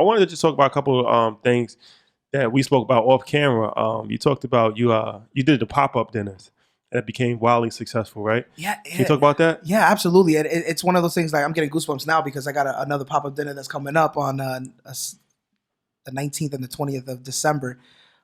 wanted to just talk about a couple of things that we spoke about off camera. You talked about you did the pop-up dinners that became wildly successful, right? Yeah. Can you talk about that? Yeah, absolutely. It's one of those things like I'm getting goosebumps now because I got another pop-up dinner that's coming up on the 19th and the 20th of December.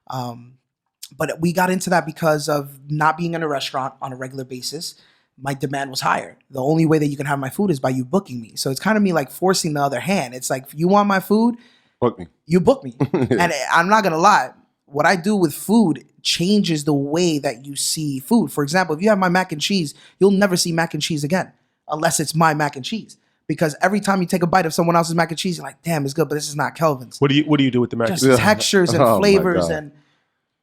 But we got into that because of not being in a restaurant on a regular basis. My demand was higher. The only way that you can have my food is by you booking me. So it's kind of me like forcing the other hand. It's like, if you want my food, book me. You book me. And I'm not going to lie. What I do with food changes the way that you see food. For example, if you have my mac and cheese, you'll never see mac and cheese again unless it's my mac and cheese. Because every time you take a bite of someone else's mac and cheese, you're like, damn, it's good, but this is not Kelvin's. What do you do with the mac and cheese? Just textures and flavors and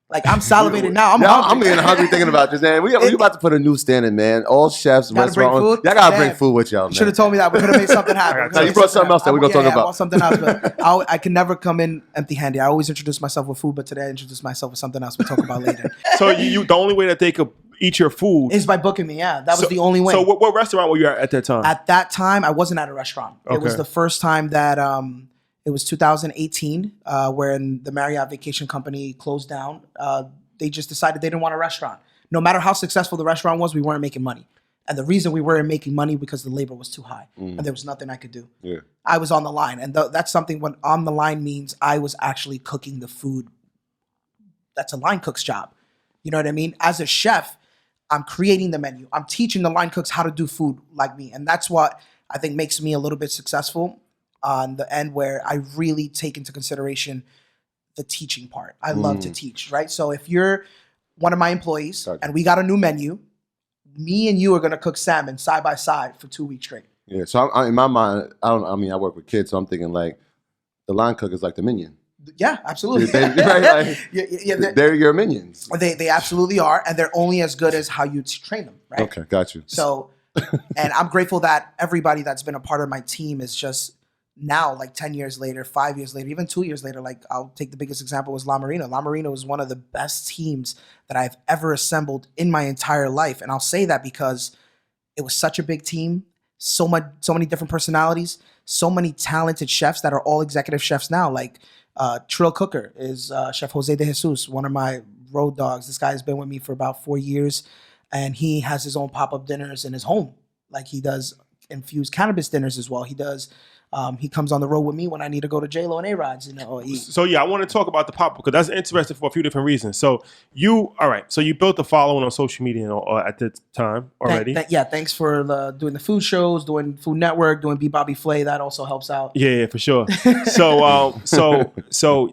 like I'm salivating now. I'm getting hungry thinking about this, man. We about to put a new standard, man. All chefs, restaurants, y'all gotta bring food with y'all, man. You should have told me that. We could have made something happen. Now you brought something else that we're gonna talk about. I want something else, but I can never come in empty-handed. I always introduce myself with food, but today I introduced myself with something else we'll talk about later. So the only way that they could eat your food is by booking me. Yeah, that was the only way. So what restaurant were you at that time? At that time, I wasn't at a restaurant. Okay. It was the first time that it was 2018, when the Marriott Vacation Company closed down. They just decided they didn't want a restaurant. No matter how successful the restaurant was, we weren't making money. And the reason we weren't making money because the labor was too high and there was nothing I could do. Yeah. I was on the line. And that's something when on the line means I was actually cooking the food. That's a line cook's job. You know what I mean? As a chef, I'm creating the menu. I'm teaching the line cooks how to do food like me. And that's what I think makes me a little bit successful on the end, where I really take into consideration the teaching part. I love to teach, right? So if you're one of my employees and we got a new menu, me and you are gonna cook salmon side by side for 2 weeks straight. Yeah. So in my mind, I work with kids, so I'm thinking like the line cook is like the minion. Yeah, absolutely. They're your minions. They absolutely are, and they're only as good as how you train them, right? Okay, got you. So, and I'm grateful that everybody that's been a part of my team is just now, like 10 years later, 5 years later, even 2 years later, like I'll take the biggest example was La Marina. La Marina was one of the best teams that I've ever assembled in my entire life. And I'll say that because it was such a big team, so many different personalities, so many talented chefs that are all executive chefs now. Like Trill Cooker is Chef Jose de Jesus, one of my road dogs. This guy has been with me for about 4 years, and he has his own pop-up dinners in his home. Like he does infused cannabis dinners as well. He does. He comes on the road with me when I need to go to J-Lo and A-Rods, So yeah, I want to talk about the pop-up because that's interesting for a few different reasons. So you built a following on social media at the time already. Thanks for doing the food shows, doing Food Network, doing Be Bobby Flay. That also helps out. Yeah, for sure. So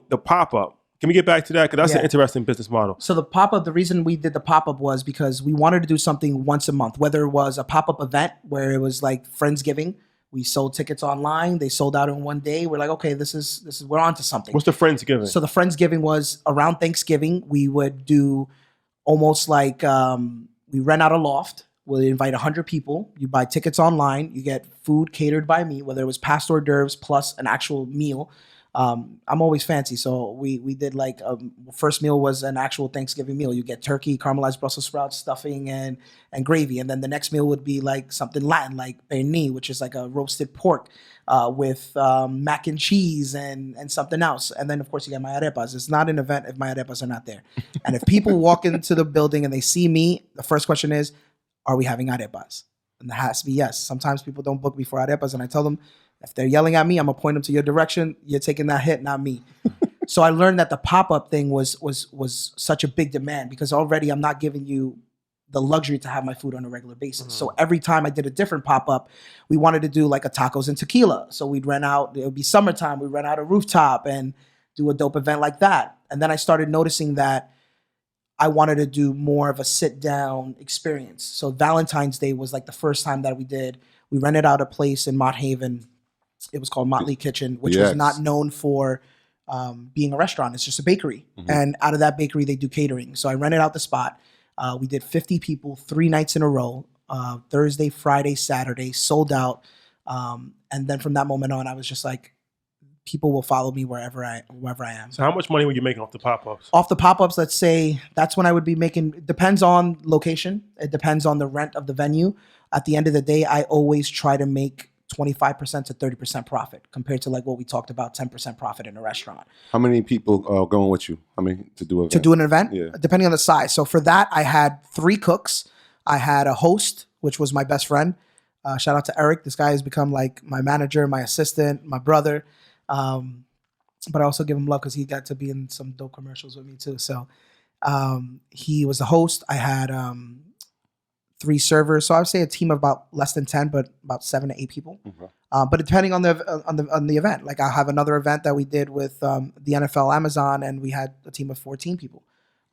the pop-up. Can we get back to that? Because that's an interesting business model. So the pop-up, the reason we did the pop-up was because we wanted to do something once a month, whether it was a pop-up event where it was like Friendsgiving. We sold tickets online. They sold out in one day. We're like, okay, this is we're on to something. What's the Friendsgiving? So the Friendsgiving was around Thanksgiving. We would do almost like we rent out a loft. We'll invite 100 people. You buy tickets online. You get food catered by me, whether it was past hors d'oeuvres plus an actual meal. I'm always fancy, so we did like first meal was an actual Thanksgiving meal. You get turkey, caramelized Brussels sprouts, stuffing, and gravy, and then the next meal would be like something Latin, like pernil, which is like a roasted pork with mac and cheese and something else. And then of course you get my arepas. It's not an event if my arepas are not there. And if people walk into the building and they see me, the first question is, "Are we having arepas?" And that has to be yes. Sometimes people don't book me for arepas, and I tell them, if they're yelling at me, I'm gonna point them to your direction. You're taking that hit, not me. So I learned that the pop-up thing was such a big demand because already I'm not giving you the luxury to have my food on a regular basis. Mm-hmm. So every time I did a different pop-up, we wanted to do like a tacos and tequila. So we'd rent out, it would be summertime, we'd rent out a rooftop and do a dope event like that. And then I started noticing that I wanted to do more of a sit-down experience. So Valentine's Day was like the first time that we rented out a place in Mott Haven. It was called Motley Kitchen, which was not known for being a restaurant. It's just a bakery. Mm-hmm. And out of that bakery, they do catering. So I rented out the spot. We did 50 people, 3 nights in a row, Thursday, Friday, Saturday, sold out. And then from that moment on, I was just like, people will follow me wherever I am. So how much money were you making off the pop-ups? Off the pop-ups, let's say that's when I would be making, it depends on location. It depends on the rent of the venue. At the end of the day, I always try to make 25% to 30% profit compared to like what we talked about, 10% profit in a restaurant. How many people are going with you? How many to do an event? To do an event? Yeah. Depending on the size. So for that, I had 3 cooks. I had a host, which was my best friend. Shout out to Eric. This guy has become like my manager, my assistant, my brother. But I also give him love because he got to be in some dope commercials with me too. So he was the host. I had 3 servers. So I would say a team of about less than 10, but about 7 to 8 people. Okay. But depending on the event, like I have another event that we did with the NFL Amazon, and we had a team of 14 people.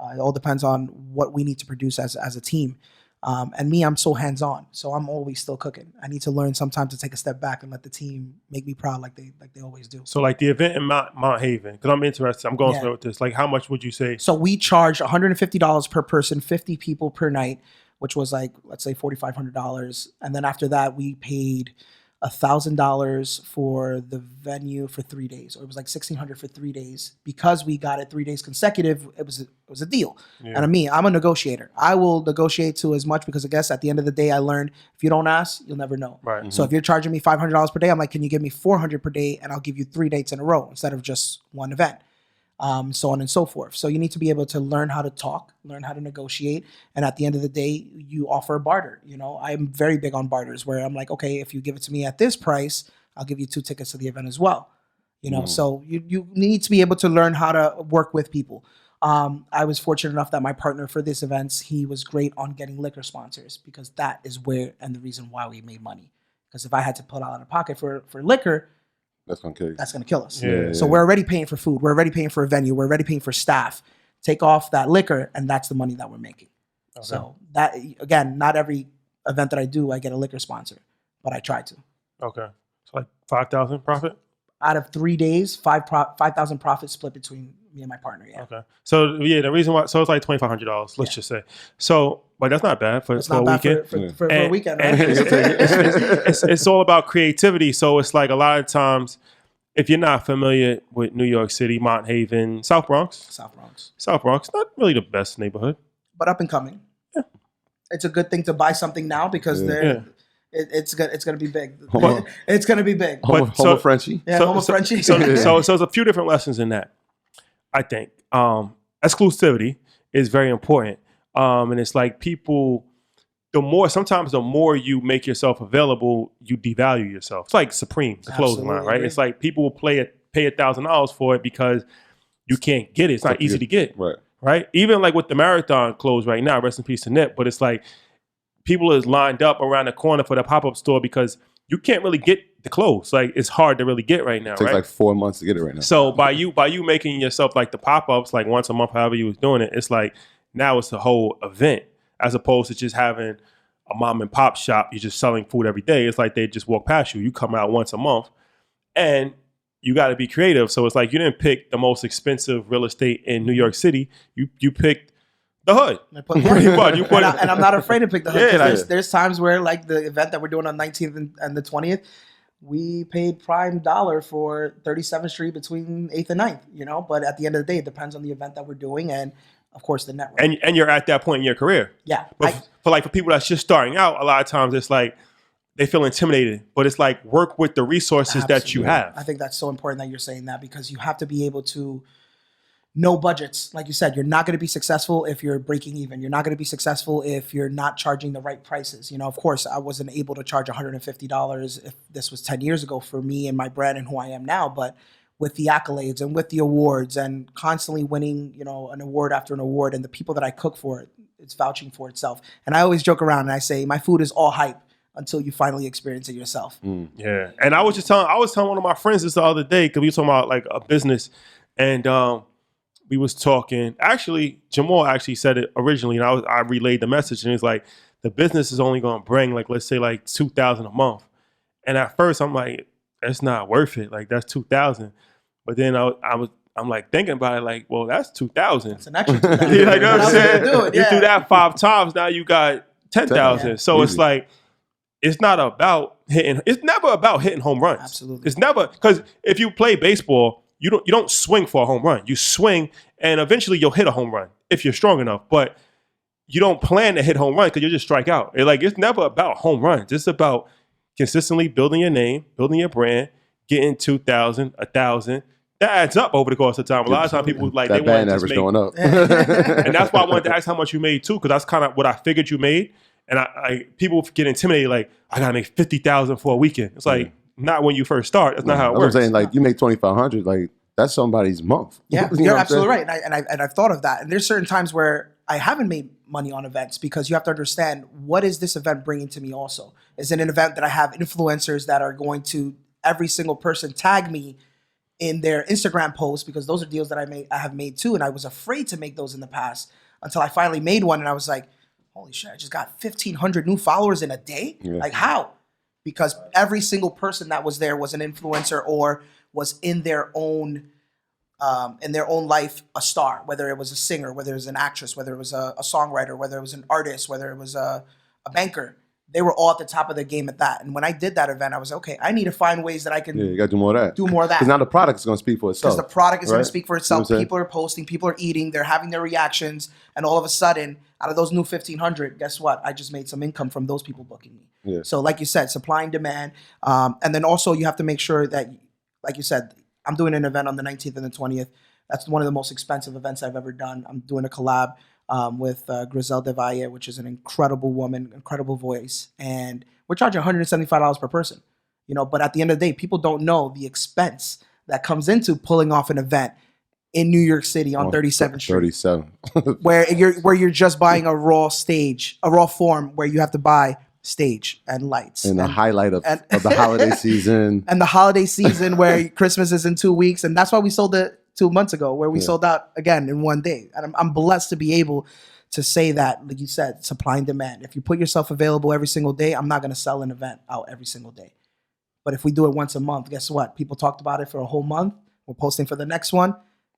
It all depends on what we need to produce as a team. And me, I'm so hands-on, so I'm always still cooking. I need to learn sometimes to take a step back and let the team make me proud, like they always do. So, like the event in Mount Haven, because I'm interested, I'm going somewhere with this. Like, how much would you say? So we charged $150 per person, 50 people per night, which was like, let's say $4,500. And then after that, we paid $1,000 for the venue for 3 days, or it was like $1,600 for 3 days. Because we got it 3 days consecutive, it was a deal. Yeah. And I'm a negotiator. I will negotiate to as much because I guess at the end of the day, I learned if you don't ask, you'll never know. Right. Mm-hmm. So if you're charging me $500 per day, I'm like, can you give me $400 per day, and I'll give you 3 dates in a row instead of just one event. So on and so forth. So you need to be able to learn how to talk, learn how to negotiate. And at the end of the day, you offer a barter. You know, I'm very big on barters where I'm like, okay, if you give it to me at this price, I'll give you 2 tickets to the event as well. You know, so you need to be able to learn how to work with people. I was fortunate enough that my partner for this events, he was great on getting liquor sponsors, because that is where and the reason why we made money. Because if I had to pull out of pocket for liquor, that's going to kill you. That's going to kill us. Yeah. So we're already paying for food. We're already paying for a venue. We're already paying for staff. Take off that liquor, and that's the money that we're making. Okay. So that, again, not every event that I do, I get a liquor sponsor, but I try to. Okay. So like 5,000 profit? Out of 3 days, 5,000 profit split between me and my partner. Yeah. Okay. So the reason why, so it's like $2,500, let's just say. So, but that's not bad for a weekend. For a weekend, right? It's all about creativity. So it's like a lot of times, if you're not familiar with New York City, Mount Haven, South Bronx, not really the best neighborhood, but up and coming. Yeah. It's a good thing to buy something now because it's gonna be big. It's gonna be big. Homo Frenchie. Yeah, Homo Frenchie. So there's a few different lessons in that. I think exclusivity is very important, and it's like people. Sometimes the more you make yourself available, you devalue yourself. It's like Supreme, the clothing line, right? It's like people will pay $1,000 for it because you can't get it. It's not easy to get, right? Even like with the marathon clothes right now, rest in peace to Nip. But it's like people is lined up around the corner for the pop-up store because you can't really get the clothes. Like it's hard to really get right now. It takes like 4 months to get it right now. So by you making yourself like the pop-ups, like once a month, however you was doing it, it's like now it's a whole event. As opposed to just having a mom and pop shop, you're just selling food every day. It's like they just walk past you. You come out once a month, and you got to be creative. So it's like you didn't pick the most expensive real estate in New York City. You picked the hood. And I'm not afraid to pick the hood. Yeah, there's times where, like the event that we're doing on 19th and the 20th, we paid prime dollar for 37th Street between 8th and 9th. You know, but at the end of the day, it depends on the event that we're doing and. Of course, the network. And you're at that point in your career. Yeah. But for people that's just starting out, a lot of times it's like they feel intimidated. But it's like work with the resources that you have. I think that's so important that you're saying that because you have to be able to know budgets. Like you said, you're not going to be successful if you're breaking even. You're not going to be successful if you're not charging the right prices. You know, of course, I wasn't able to charge $150 if this was 10 years ago for me and my brand and who I am now. But with the accolades and with the awards and constantly winning, you know, an award after an award, and the people that I cook for, it's vouching for itself. And I always joke around and I say, my food is all hype until you finally experience it yourself. Yeah. And I was telling one of my friends this the other day, because we were talking about like a business, and we was talking, actually, Jamal actually said it originally, and I relayed the message, and it's like, the business is only going to bring like, let's say like $2,000 a month. And at first I'm like, that's not worth it. Like that's $2,000. But then I'm like thinking about it, like, well, that's $2,000. That's an extra $2,000. You know what I'm saying? You do that 5 times, now you got 10,000. Yeah. So it's like, it's not about hitting. It's never about hitting home runs. Absolutely. It's never, because if you play baseball, you don't swing for a home run. You swing, and eventually you'll hit a home run if you're strong enough. But you don't plan to hit home run because you'll just strike out. It's never about home runs. It's about consistently building your name, building your brand, getting 2,000, 1,000. That adds up over the course of time. A lot of times people like that they want to average just make, going up. and that's why I wanted to ask how much you made too, because that's kind of what I figured you made. And I people get intimidated, like I gotta make 50,000 for a weekend. It's like not when you first start. That's not how it works. I'm saying, like, you make 2,500, like that's somebody's month. Yeah, You know you're what I'm absolutely saying? right, and I've thought of that. And there's certain times where I haven't made money on events because you have to understand, what is this event bringing to me? Also, is it an event that I have influencers that are going to, every single person tag me in their Instagram posts, because those are deals that I have made too, and I was afraid to make those in the past until I finally made one, and I was like, holy shit, I just got 1,500 new followers in a day. Yeah. Like, how? Because every single person that was there was an influencer or was in their own life a star, whether it was a singer, whether it was an actress, whether it was a songwriter, whether it was an artist, whether it was a banker. They were all at the top of their game at that. And when I did that event, I was okay, I need to find ways that I can You got to do more of that. Because now the product is going to speak for itself. Because the product is going to speak for itself. You know People are posting, people are eating, they're having their reactions. And all of a sudden, out of those new 1,500, guess what? I just made some income from those people booking me. Yeah. So like you said, supply and demand. And then also you have to make sure that, like you said, I'm doing an event on the 19th and the 20th. That's one of the most expensive events I've ever done. I'm doing a collab with Griselda Valle, which is an incredible woman, incredible voice. And we're charging $175 per person. But at the end of the day, people don't know the expense that comes into pulling off an event in New York City on 37th Street. 37. where you're just buying a raw stage, a raw form where you have to buy stage and lights. And the highlight of the holiday season. And the holiday season where Christmas is in 2 weeks. And that's why we sold it 2 months ago, where we sold out again in one day. And I'm blessed to be able to say that, like you said, supply and demand. If you put yourself available every single day, I'm not going to sell an event out every single day. But if we do it once a month, guess what? People talked about it for a whole month. We're posting for the next one.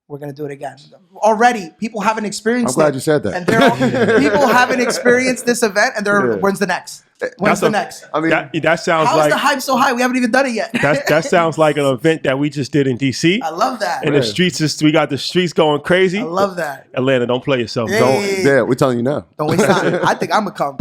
We're going to do it again. Already, people haven't experienced it. I'm glad you said that. And people haven't experienced this event, and when's the next? When's the next? I mean, that sounds How's like the hype so high? We haven't even done it yet. that sounds like an event that we just did in DC. I love that. And the streets we got the streets going crazy. I love that. Atlanta, don't play yourself. Hey. Don't. yeah, we're telling you now. Don't waste time. I think I'm going to come.